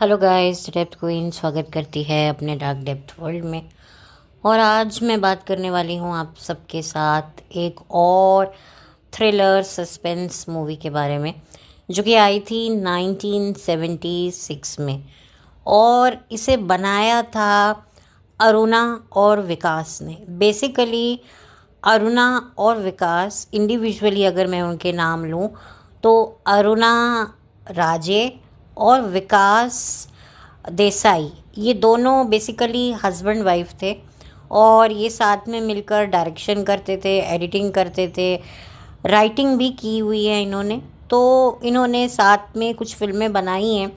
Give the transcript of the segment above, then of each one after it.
Hello guys, depth queen स्वागत करती है अपने डार्क डेप्थ वर्ल्ड में। और आज मैं बात करने वाली हूँ आप सबके साथ एक और थ्रिलर सस्पेंस मूवी के बारे में, जो कि आई थी 1976 में। और इसे बनाया था अरुणा और विकास ने। बेसिकली अरुणा और विकास इंडिविजुअली अगर मैं उनके नाम लूँ तो अरुणा राजे और विकास देसाई, ये दोनों बेसिकली हस्बैंड वाइफ थे। और ये साथ में मिलकर डायरेक्शन करते थे, एडिटिंग करते थे, राइटिंग भी की हुई है इन्होंने। तो इन्होंने साथ में कुछ फिल्में बनाई हैं।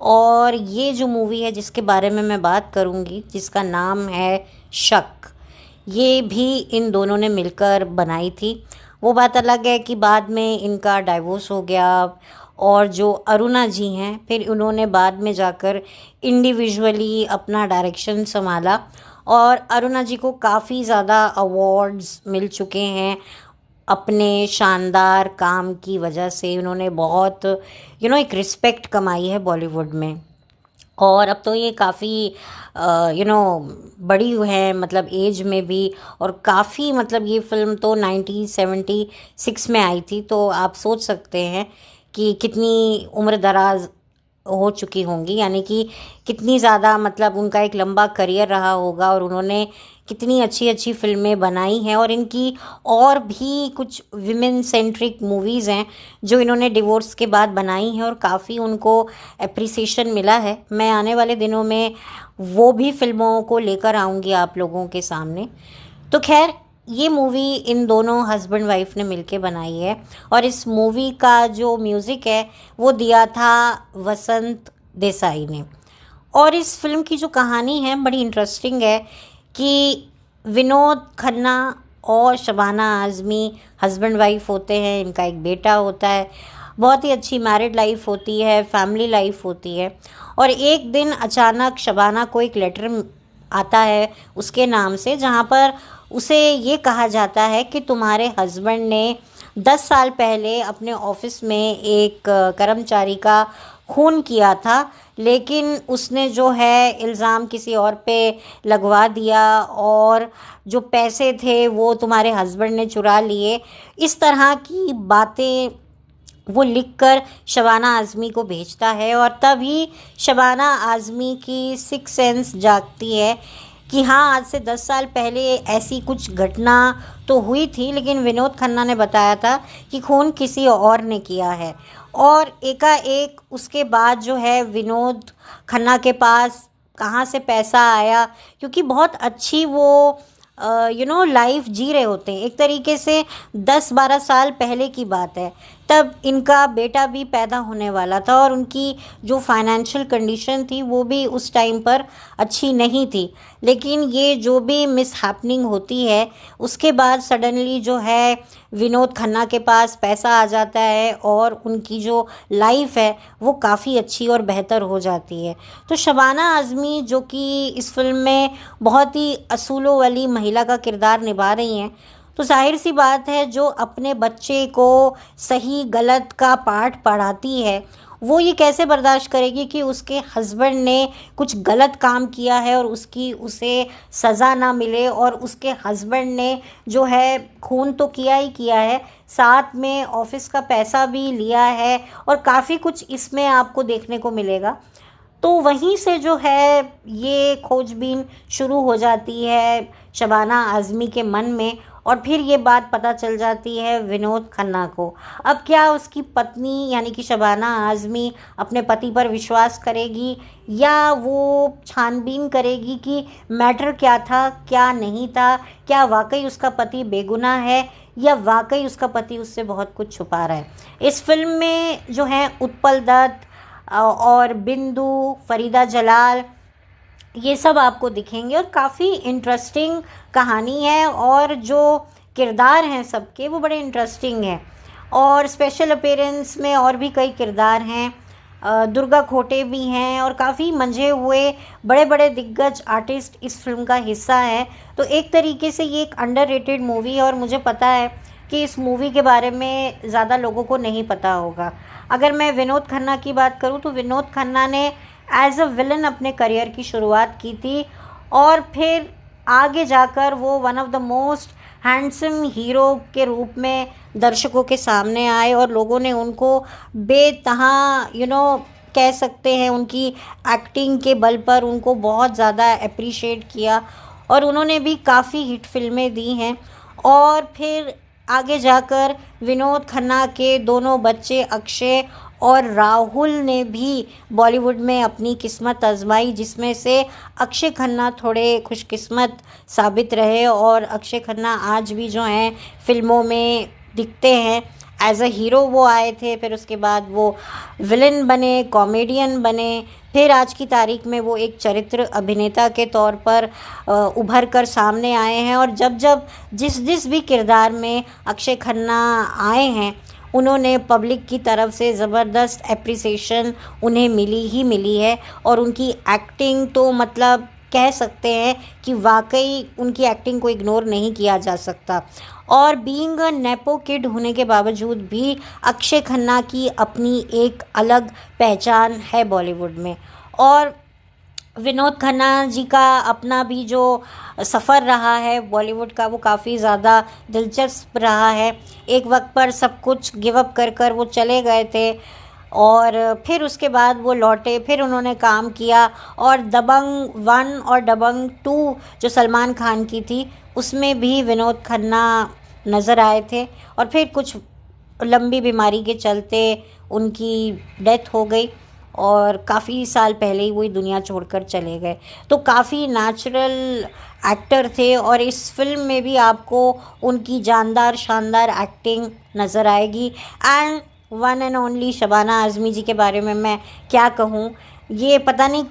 और ये जो मूवी है जिसके बारे में मैं बात करूँगी, जिसका नाम है शक, ये भी इन दोनों ने मिलकर बनाई थी। वो बात अलग है कि बाद में इनका डाइवोर्स हो गया। और जो अरुणा जी हैं, फिर उन्होंने बाद में जाकर इंडिविजुअली अपना डायरेक्शन संभाला। और अरुणा जी को काफ़ी ज़्यादा अवार्ड्स मिल चुके हैं अपने शानदार काम की वजह से। उन्होंने बहुत एक रिस्पेक्ट कमाई है बॉलीवुड में। और अब तो ये काफ़ी बड़ी है, मतलब एज में भी। और काफ़ी मतलब ये फिल्म तो 1976 में आई थी, तो आप सोच सकते हैं कि कितनी उम्र दराज हो चुकी होंगी, यानी कि कितनी ज़्यादा मतलब उनका एक लंबा करियर रहा होगा और उन्होंने कितनी अच्छी अच्छी फिल्में बनाई हैं। और इनकी और भी कुछ विमेन सेंट्रिक मूवीज़ हैं जो इन्होंने डिवोर्स के बाद बनाई हैं और काफ़ी उनको एप्रिसिएशन मिला है। मैं आने वाले दिनों में वो भी फिल्मों को लेकर आऊँगी आप लोगों के सामने। तो खैर, ये मूवी इन दोनों हस्बैंड वाइफ ने मिलके बनाई है। और इस मूवी का जो म्यूज़िक है वो दिया था वसंत देसाई ने। और इस फिल्म की जो कहानी है बड़ी इंटरेस्टिंग है कि विनोद खन्ना और शबाना आज़मी हस्बैंड वाइफ होते हैं। इनका एक बेटा होता है। बहुत ही अच्छी मैरिड लाइफ होती है, फैमिली लाइफ होती है। और एक दिन अचानक शबाना को एक लेटर आता है उसके नाम से, जहाँ पर उसे ये कहा जाता है कि तुम्हारे हस्बैंड ने 10 साल पहले अपने ऑफिस में एक कर्मचारी का खून किया था, लेकिन उसने जो है इल्ज़ाम किसी और पे लगवा दिया और जो पैसे थे वो तुम्हारे हस्बैंड ने चुरा लिए। इस तरह की बातें वो लिखकर शबाना आज़मी को भेजता है। और तभी शबाना आज़मी की सिक्स सेंस जागती है कि हाँ, आज से 10 साल पहले ऐसी कुछ घटना तो हुई थी, लेकिन विनोद खन्ना ने बताया था कि खून किसी और ने किया है। और एकाएक उसके बाद जो है विनोद खन्ना के पास कहाँ से पैसा आया, क्योंकि बहुत अच्छी वो लाइफ जी रहे होते हैं। एक तरीके से 10-12 साल पहले की बात है, तब इनका बेटा भी पैदा होने वाला था और उनकी जो फाइनेंशियल कंडीशन थी वो भी उस टाइम पर अच्छी नहीं थी। लेकिन ये जो भी मिसहैपनिंग होती है उसके बाद सडनली जो है विनोद खन्ना के पास पैसा आ जाता है और उनकी जो लाइफ है वो काफ़ी अच्छी और बेहतर हो जाती है। तो शबाना आज़मी, जो कि इस फिल्म में बहुत ही असूलों वाली महिला का किरदार निभा रही हैं, तो जाहिर सी बात है जो अपने बच्चे को सही गलत का पाठ पढ़ाती है वो ये कैसे बर्दाश्त करेगी कि उसके हस्बैंड ने कुछ गलत काम किया है और उसे सज़ा ना मिले। और उसके हस्बैंड ने जो है खून तो किया ही किया है, साथ में ऑफिस का पैसा भी लिया है और काफ़ी कुछ इसमें आपको देखने को मिलेगा। तो वहीं से जो है ये खोजबीन शुरू हो जाती है शबाना आज़मी के मन में। और फिर ये बात पता चल जाती है विनोद खन्ना को। अब क्या उसकी पत्नी यानी कि शबाना आज़मी अपने पति पर विश्वास करेगी या वो छानबीन करेगी कि मैटर क्या था क्या नहीं था, क्या वाकई उसका पति बेगुनाह है या वाकई उसका पति उससे बहुत कुछ छुपा रहा है। इस फिल्म में जो है उत्पल दत्त और बिंदु, फरीदा जलाल, ये सब आपको दिखेंगे। और काफ़ी इंटरेस्टिंग कहानी है और जो किरदार हैं सबके वो बड़े इंटरेस्टिंग हैं। और स्पेशल अपीयरेंस में और भी कई किरदार हैं, दुर्गा खोटे भी हैं और काफ़ी मंझे हुए बड़े बड़े दिग्गज आर्टिस्ट इस फिल्म का हिस्सा हैं। तो एक तरीके से ये एक अंडररेटेड मूवी है और मुझे पता है कि इस मूवी के बारे में ज़्यादा लोगों को नहीं पता होगा। अगर मैं विनोद खन्ना की बात करूं तो विनोद खन्ना ने एज अ विलन अपने करियर की शुरुआत की थी और फिर आगे जाकर वो one of the most handsome hero के रूप में दर्शकों के सामने आए और लोगों ने उनको बेतहा कह सकते हैं उनकी एक्टिंग के बल पर उनको बहुत ज़्यादा अप्रिशिएट किया और उन्होंने भी काफ़ी हिट फिल्में दी हैं। और फिर आगे जाकर विनोद खन्ना के दोनों बच्चे अक्षय और राहुल ने भी बॉलीवुड में अपनी किस्मत आजमाई, जिसमें से अक्षय खन्ना थोड़े खुशकिस्मत साबित रहे और अक्षय खन्ना आज भी जो हैं फिल्मों में दिखते हैं। एज अ हीरो वो आए थे, फिर उसके बाद वो विलन बने, कॉमेडियन बने, फिर आज की तारीख में वो एक चरित्र अभिनेता के तौर पर उभर कर सामने आए हैं। और जब जब जिस भी किरदार में अक्षय खन्ना आए हैं उन्होंने पब्लिक की तरफ से ज़बरदस्त एप्रिसिएशन उन्हें मिली है और उनकी एक्टिंग तो मतलब कह सकते हैं कि वाकई उनकी एक्टिंग को इग्नोर नहीं किया जा सकता। और बीइंग अ नेपो किड होने के बावजूद भी अक्षय खन्ना की अपनी एक अलग पहचान है बॉलीवुड में। और विनोद खन्ना जी का अपना भी जो सफ़र रहा है बॉलीवुड का वो काफ़ी ज़्यादा दिलचस्प रहा है। एक वक्त पर सब कुछ गिव अप कर वो चले गए थे और फिर उसके बाद वो लौटे, फिर उन्होंने काम किया और दबंग 1 और दबंग 2 जो सलमान खान की थी उसमें भी विनोद खन्ना नज़र आए थे और फिर कुछ लंबी बीमारी के चलते उनकी डेथ हो गई और काफ़ी साल पहले ही वही दुनिया छोड़कर चले गए। तो काफ़ी नेचुरल एक्टर थे और इस फिल्म में भी आपको उनकी जानदार शानदार एक्टिंग नज़र आएगी। And one and only Shabana Azmi ji के बारे में मैं क्या कहूँ, ये पता नहीं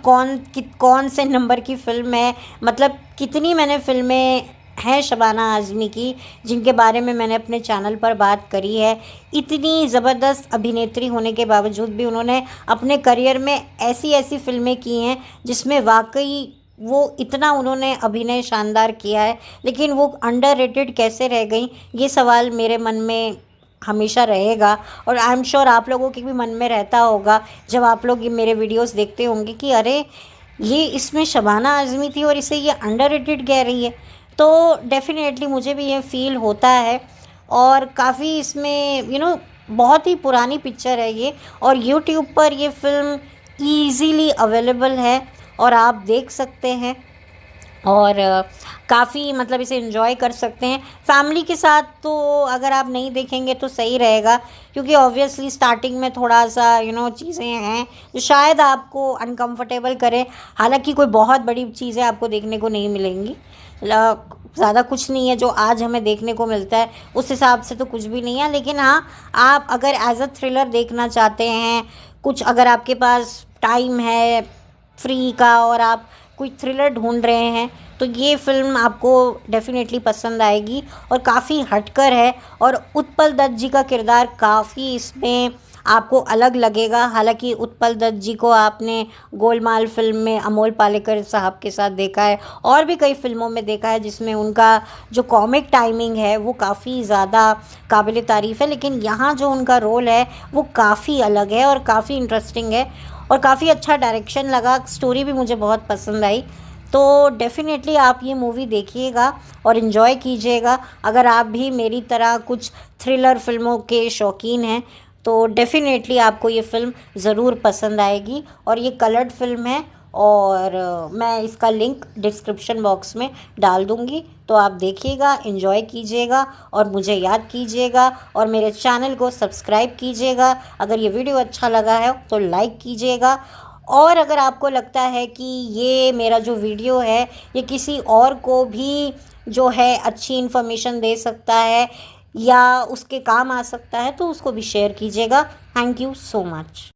कौन से नंबर की फ़िल्म है, मतलब कितनी मैंने फ़िल्में हैं शबाना आज़मी की जिनके बारे में मैंने अपने चैनल पर बात करी है। इतनी ज़बरदस्त अभिनेत्री होने के बावजूद भी उन्होंने अपने करियर में ऐसी फ़िल्में की हैं जिसमें वाकई वो इतना उन्होंने अभिनय शानदार किया है, लेकिन वो अंडररेटेड कैसे रह गई ये सवाल मेरे मन में हमेशा रहेगा। और आई एम श्योर आप लोगों के भी मन में रहता होगा जब आप लोग ये मेरे वीडियोस देखते होंगे कि अरे ये इसमें शबाना आज़मी थी और इसे ये अंडररेटेड कह रही है। तो डेफ़िनेटली मुझे भी ये फ़ील होता है और काफ़ी इसमें बहुत ही पुरानी पिक्चर है ये और यूट्यूब पर ये फ़िल्म ईज़िली अवेलेबल है और आप देख सकते हैं और काफ़ी मतलब इसे एंजॉय कर सकते हैं फैमिली के साथ। तो अगर आप नहीं देखेंगे तो सही रहेगा क्योंकि ऑब्वियसली स्टार्टिंग में थोड़ा सा चीज़ें हैं जो शायद आपको अनकंफर्टेबल करें। हालांकि कोई बहुत बड़ी चीज़ें आपको देखने को नहीं मिलेंगी, ज़्यादा कुछ नहीं है जो आज हमें देखने को मिलता है उस हिसाब से तो कुछ भी नहीं है। लेकिन हाँ, आप अगर एज अ थ्रिलर देखना चाहते हैं, कुछ अगर आपके पास टाइम है फ्री का और आप कोई थ्रिलर ढूंढ रहे हैं तो ये फ़िल्म आपको डेफिनेटली पसंद आएगी और काफ़ी हटकर है और उत्पल दत्त जी का किरदार काफ़ी इसमें आपको अलग लगेगा। हालांकि उत्पल दत्त जी को आपने गोलमाल फिल्म में अमोल पालेकर साहब के साथ देखा है और भी कई फिल्मों में देखा है जिसमें उनका जो कॉमिक टाइमिंग है वो काफ़ी ज़्यादा काबिल तारीफ़ है, लेकिन यहाँ जो उनका रोल है वो काफ़ी अलग है और काफ़ी इंटरेस्टिंग है और काफ़ी अच्छा डायरेक्शन लगा। स्टोरी भी मुझे बहुत पसंद आई। तो डेफ़िनेटली आप ये मूवी देखिएगा और इन्जॉय कीजिएगा। अगर आप भी मेरी तरह कुछ थ्रिलर फिल्मों के शौकीन हैं तो डेफ़िनेटली आपको ये फ़िल्म ज़रूर पसंद आएगी। और ये कलर्ड फिल्म है और मैं इसका लिंक डिस्क्रिप्शन बॉक्स में डाल दूँगी, तो आप देखिएगा, एंजॉय कीजिएगा और मुझे याद कीजिएगा और मेरे चैनल को सब्सक्राइब कीजिएगा। अगर ये वीडियो अच्छा लगा है तो लाइक कीजिएगा और अगर आपको लगता है कि ये मेरा जो वीडियो है ये किसी और को भी जो है अच्छी इन्फॉर्मेशन दे सकता है या उसके काम आ सकता है तो उसको भी शेयर कीजिएगा। Thank you so much.